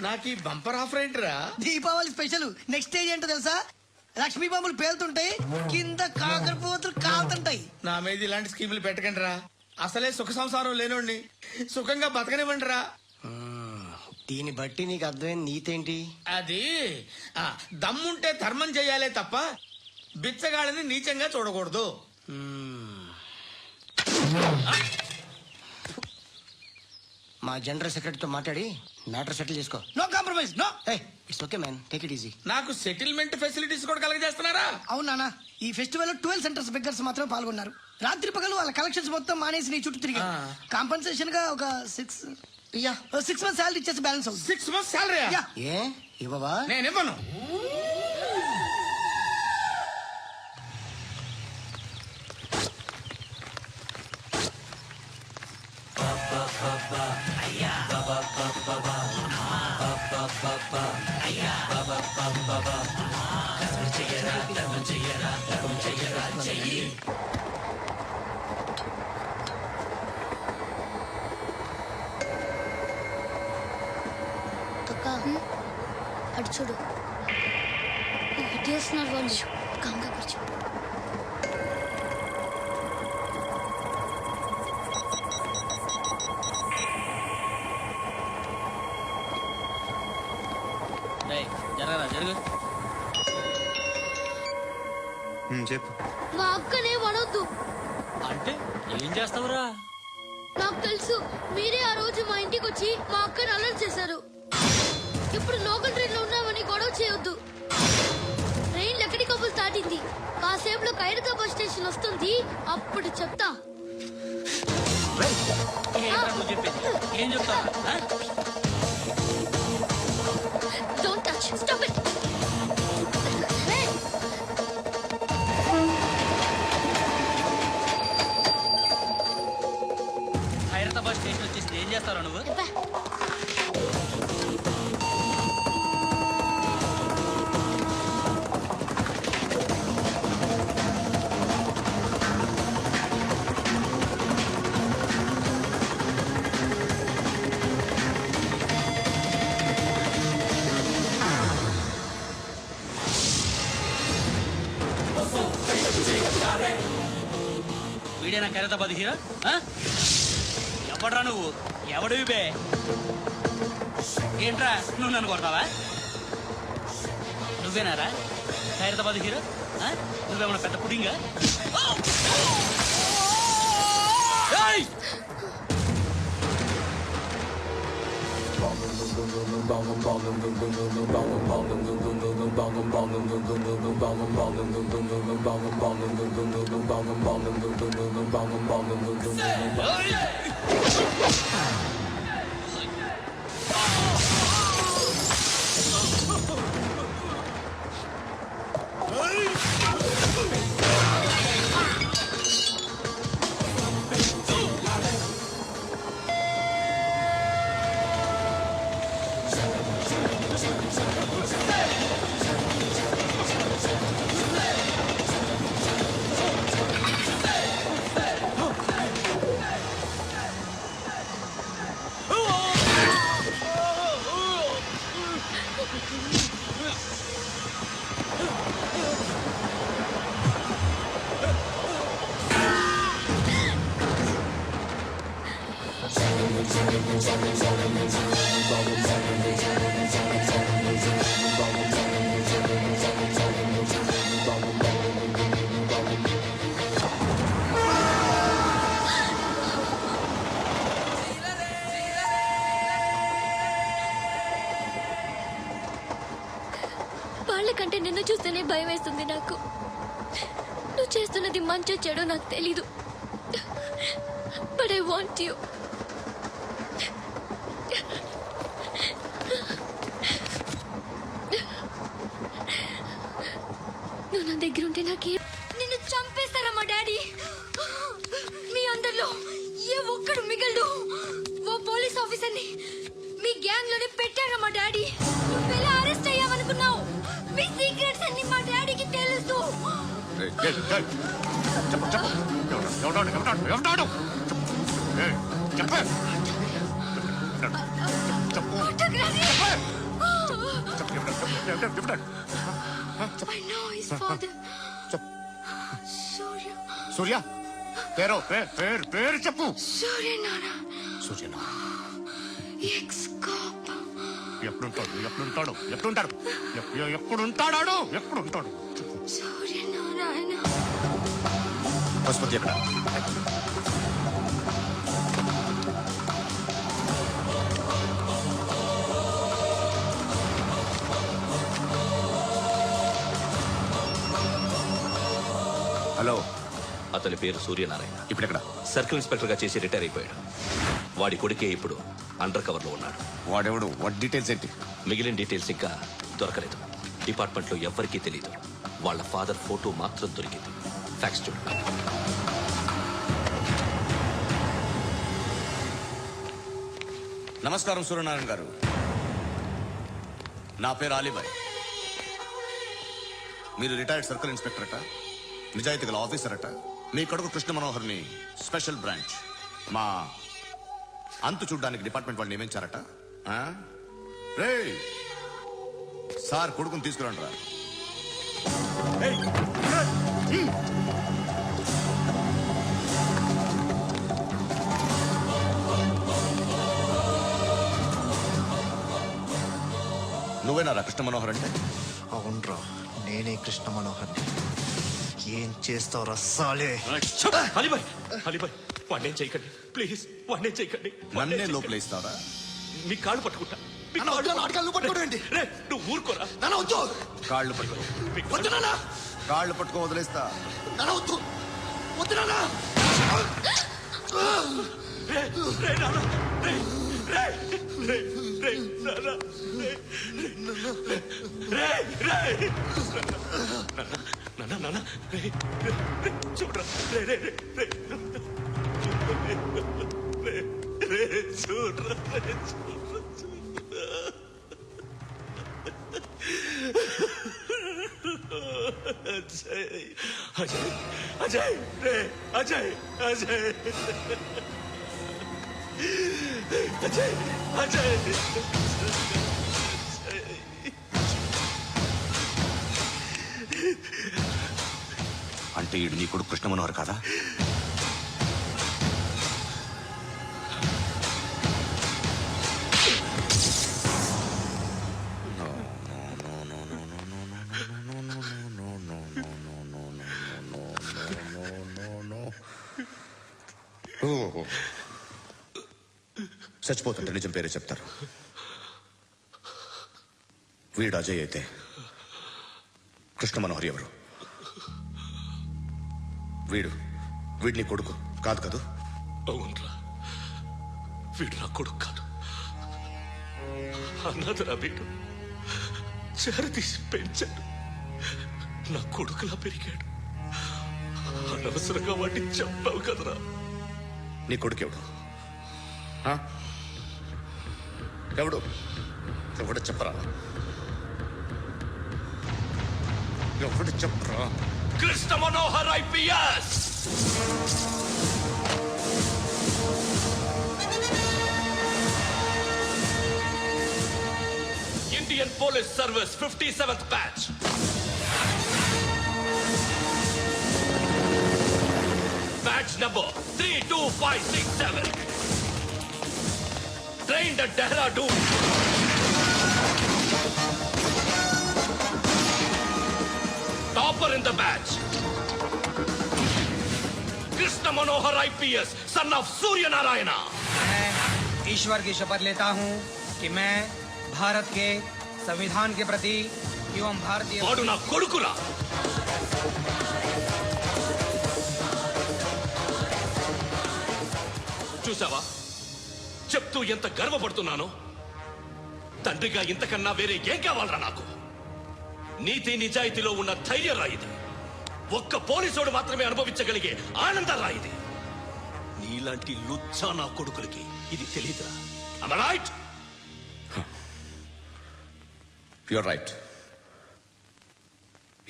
నాకు bumper offer ఏంట్రా? Deepavali special. Next stage ఏంటో తెలుసా? లక్ష్మీ బాంబులు పేలుతుంటాయి, కింద కాకరపోతులు కాలుతుంటాయి. నా మీద ఇలాంటి స్కీములు పెట్టకండి రా. అసలే సుఖ సంసారం లేనోడిని సుఖంగా బతకనివ్వండి రా. దీన్ని బట్టి నీకు అర్థమైన నీతేంటి? అది దమ్ముంటే ధర్మం చెయ్యాలే తప్ప బిచ్చగాళ్ళని నీచంగా చూడకూడదు. మా జనరల్ సెక్రటరీతో మాట్లాడి మ్యాటర్ సెటిల్ చేసుకో. No compromise. No. It's okay man, take it easy. నాకు సెటిల్మెంట్ ఫెసిలిటీస్ కూడా కలగజేస్తున్నారా? అవునా? ఈ ఫెస్టివల్ 12 సెంటర్స్ బెగ్గర్స్ మాత్రమే పాల్గొన్నారు. రాత్రి పగలు వాళ్ళ కలెక్షన్స్ మొత్తం మానేసి నీ చుట్టూ తిరిగి కాంపన్సేషన్ గా ఒక 6 months సాలరీ ఇచ్చేసి బ్యాలెన్స్ అవుతుంది. 6 months సాలరీ? ఏ ఇవ్వవా? నేను ఇవ్వను. అటు చూడు, ఇటేస్తున్నారు వాళ్ళు. కంగా కూర్చో. చెప్పు. మా అక్కనే వడొద్దు అంటే ఏం చేస్తావురా? నాకు తెలుసు, మీరే ఆ రోజు మా ఇంటికి వచ్చి మా అక్కని అలర్ట్ చేశారు. ఇప్పుడు లోకల్ ట్రైన్ లో ఉన్నామని గొడవ చేయొద్దు. ట్రైన్ లక్కడి కబుల్ దాటింది. కాసేపులో ఖైరతా బస్ స్టేషన్ వస్తుంది, అప్పుడు చెప్తా. ఏం చెప్తావు? Don't touch, stop it. Hyderabad station వచ్చేసి ఏం చేస్తావు నువ్వు? వీడేనా ఖైరతాబాద్ హీరో? ఎవడ్రా నువ్వు? ఎవడివి బే? ఏంట్రా నువ్వు నన్ను కొడతావా? నువ్వేనారా ఖైరతాబాద్ హీరో? నువ్వేమన్నా పెద్ద పుడింగా? వాళ్ళకంటే నిన్ను చూస్తేనే భయం వేస్తుంది నాకు. నువ్వు చేస్తున్నది మంచో చెడో నాకు తెలీదు, బట్ ఐ వాంట్ యు. నువ్వు నా దగ్గర ఉంటే నాకే. నిన్ను చంపేస్తారా మా డాడీ? మీ అందరిలో ఏ ఒక్కడు మిగలడు. ఓ పోలీస్ ఆఫీసర్ని మీ గ్యాంగ్ లోనే పెట్టారు మా డాడీ. నువ్వు ఎలా అరెస్ట్ అయ్యావనుకున్నావు? మీ సీక్రెట్స్ అన్ని మా డాడీకి తెలుసు. I know his father. Surya. సూర్య పేరు చెప్పు. Surya Nara. సూర్య Ex-cop. ఎప్పుడుంటాడు Surya Narayana. పశుపతి ఎక్కడ? హలో, అతని పేరు సూర్యనారాయణ. ఇప్పుడెక్కడ? సర్కిల్ ఇన్స్పెక్టర్ గా చేసి రిటైర్ అయిపోయాడు. వాడి కొడుకే ఇప్పుడు అండర్ కవర్ లో ఉన్నాడు. వాడెవడు? వాడి డీటెయిల్స్ ఏంటి? మిగిలిన డీటెయిల్స్ ఇంకా దొరకలేదు. డిపార్ట్మెంట్ లో ఎవ్వరికీ తెలియదు. వాళ్ళ ఫాదర్ ఫోటో మాత్రం దొరికింది. ఫ్యాక్స్ చూడు. నమస్కారం సూర్యనారాయణ గారు. నా పేరు అలీబాయ్. మీరు రిటైర్డ్ సర్కిల్ ఇన్స్పెక్టర్ అట, నిజాయితీ గల ఆఫీసర్ అట. మీ కొడుకు కృష్ణ మనోహర్ని స్పెషల్ బ్రాంచ్ మా అంతు చూడ్డానికి డిపార్ట్మెంట్ వాళ్ళు నియమించారట. రే సార్, కొడుకుని తీసుకురండి రా. నువ్వేనా కృష్ణ మనోహర్ అంటే? అవునరా, నేనే కృష్ణ మనోహర్ని. ఏం చేస్తావు రస్సాలే? అలీబాయ్, అలీబాయ్, వాడిని చేయకండి ప్లీజ్, వాడిని చేయకండి. నన్నే లోపల ఇస్తావరా? మీ కాళ్ళు పట్టుకుంటా. రే, నువ్వు ఊరుకోరా. కాళ్ళు పట్టుకో. కాళ్ళు పట్టుకో వదిలేస్తా. రే, రే, నాన్న, రే, రే, రే, రే, నాన్న, రే, రే, రే, రే. నాన్న, నాన్న, రే, రే, రే, చూడరా, రే, రే, రే, రే, రే, రే, చూడరా, రే, చూడరా, అజయ్, అజయ్, అజయ్, రే, అజయ్, అజయ్, అజయ్, అజయ్. అంటే ఈడు నీ కొడుకు కృష్ణ మనోహర్ కాదా? చచ్చిపోతుంటే నిజం పేరే చెప్తారు. వీడు అజయ్ అయితే కృష్ణ మనోహర్ ఎవరు? వీడిని కొడుకు కాదు కదూ? అవునరా, వీడు నా కొడుకు కాదు. అన్నదరా వీడు. చేరతీసి పెంచాడు. నా కొడుకులా పెరిగాడు. అనవసరంగా వాడిని చెప్పావు కదరా. నీ కొడుకు ఎవడు? ఎవడు? ఎవడు చెప్పరా? ఎవడు చెప్పరా? Krishna Manohar IPS. Indian police service 57th batch. Batch number 32567. Trained at Dehradun. Topper in the batch. Krishna Manohar IPS, son of Surya Narayana. मैं ईश्वर की शपथ लेता हूँ कि मैं भारत के संविधान के प्रति एवं भारतीय వాడు నా కొడుకురా. చూసావా చెప్తూ ఎంత గర్వపడుతున్నానో. తండ్రిగా ఇంతకన్నా వేరే ఏం కావాలరా నాకు? నీతి నిజాయితీలో ఉన్న ధైర్యం రాయిది. ఒక్క పోలీసోడు మాత్రమే అనుభవించగలిగే ఆనందం రాయిది. నీలాంటి లుచ్చా నా కొడుకులకి ఇది తెలీదురా. Am I right? You're right.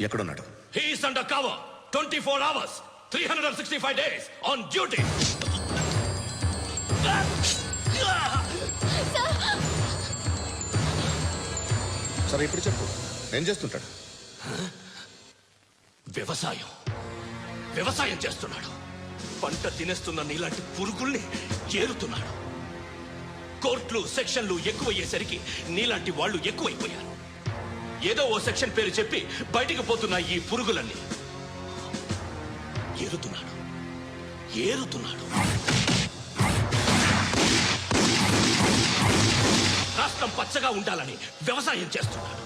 ఎక్కడున్నాడు? He's under cover 24 hours 365 days on duty. సరే ఇప్పుడు చెప్పు, ఏం చేస్తుంటాడు? వ్యవసాయం చేస్తున్నాడు. పంట తినేస్తున్న నీలాంటి పురుగుల్ని చేరుతున్నాడు. కోర్టులు సెక్షన్లు ఎక్కువయ్యేసరికి నీలాంటి వాళ్ళు ఎక్కువైపోయారు. ఏదో ఓ సెక్షన్ పేరు చెప్పి బయటికి పోతున్న ఈ పురుగులన్నీ ఏరుతున్నాడు. రాష్ట్రం పచ్చగా ఉండాలని వ్యవసాయం చేస్తున్నాడు.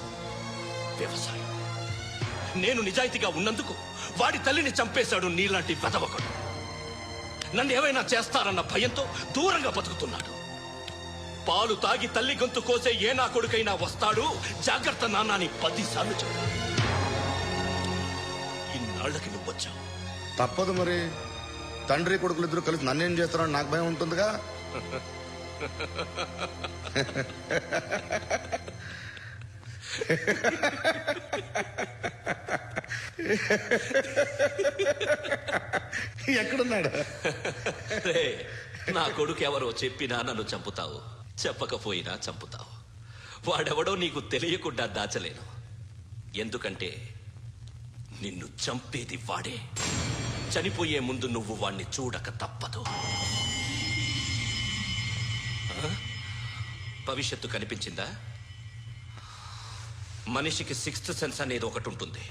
నేను నిజాయితీగా ఉన్నందుకు వాడి తల్లిని చంపేశాడు నీలాంటి వెధవకుడు. నన్ను ఏమైనా చేస్తారన్న భయంతో దూరంగా బతుకుతున్నాడు. పాలు తాగి తల్లి గొంతు కోసే ఏ నా కొడుకైనా వస్తాడు, జాగ్రత్త నాన్న అని 10 సార్లు చెప్పాడు. ఇన్నాళ్ళకి నువ్వు వచ్చావు. తప్పదు మరి, తండ్రి కొడుకులు ఇద్దరు కలిసి నన్నేం చేస్తారని నాకు భయం ఉంటుందిగా. ఎక్కడున్నాడు? నా కొడుకు ఎవరో చెప్పినా నన్ను చంపుతావు, చెప్పకపోయినా చంపుతావు. వాడెవడో నీకు తెలియకుండా దాచలేను. ఎందుకంటే నిన్ను చంపేది వాడే. చనిపోయే ముందు నువ్వు వాణ్ణి చూడక తప్పదు. భవిష్యత్తు కనిపించిందా? మనిషికి 6th సెన్స్ అనేది ఒకటి ఉంటుంది.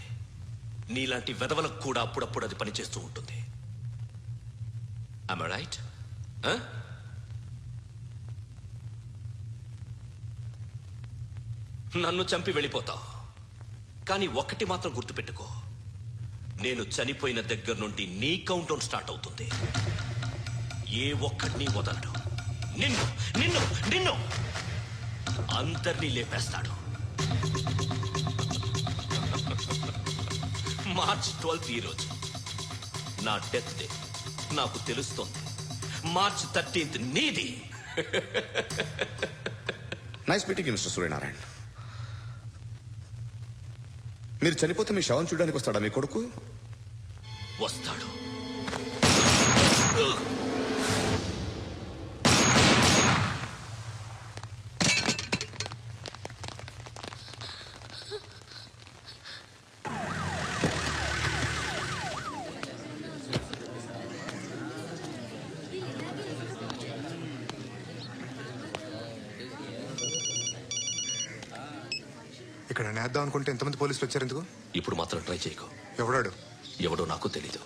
నీలాంటి వెధవలకు కూడా అప్పుడప్పుడు అది పనిచేస్తూ ఉంటుంది. Am I right? నన్ను చంపి వెళ్ళిపోతావు, కానీ ఒక్కటి మాత్రం గుర్తుపెట్టుకో, నేను చనిపోయిన దగ్గర నుండి నీ కౌంట్ డౌన్ స్టార్ట్ అవుతుంది. ఏ ఒక్కడిని వదలడు. నిన్ను అందరినీ లేపేస్తాడు. March 12th ఈ రోజు నా డెత్ డే. నాకు తెలుస్తోంది March 13th నీది. Nice meeting mister Suryanarayana. మీరు చనిపోతే మీ శవం చూడడానికి వస్తాడా మీ కొడుకు? వస్తాడు. ఇక్కడ నేద్దాం అనుకుంటే ఎంతమంది పోలీసులు వచ్చారు ఎందుకు? ఇప్పుడు మాత్రం ట్రై చేయకు. ఎవడాడు? ఎవడో నాకు తెలీదు.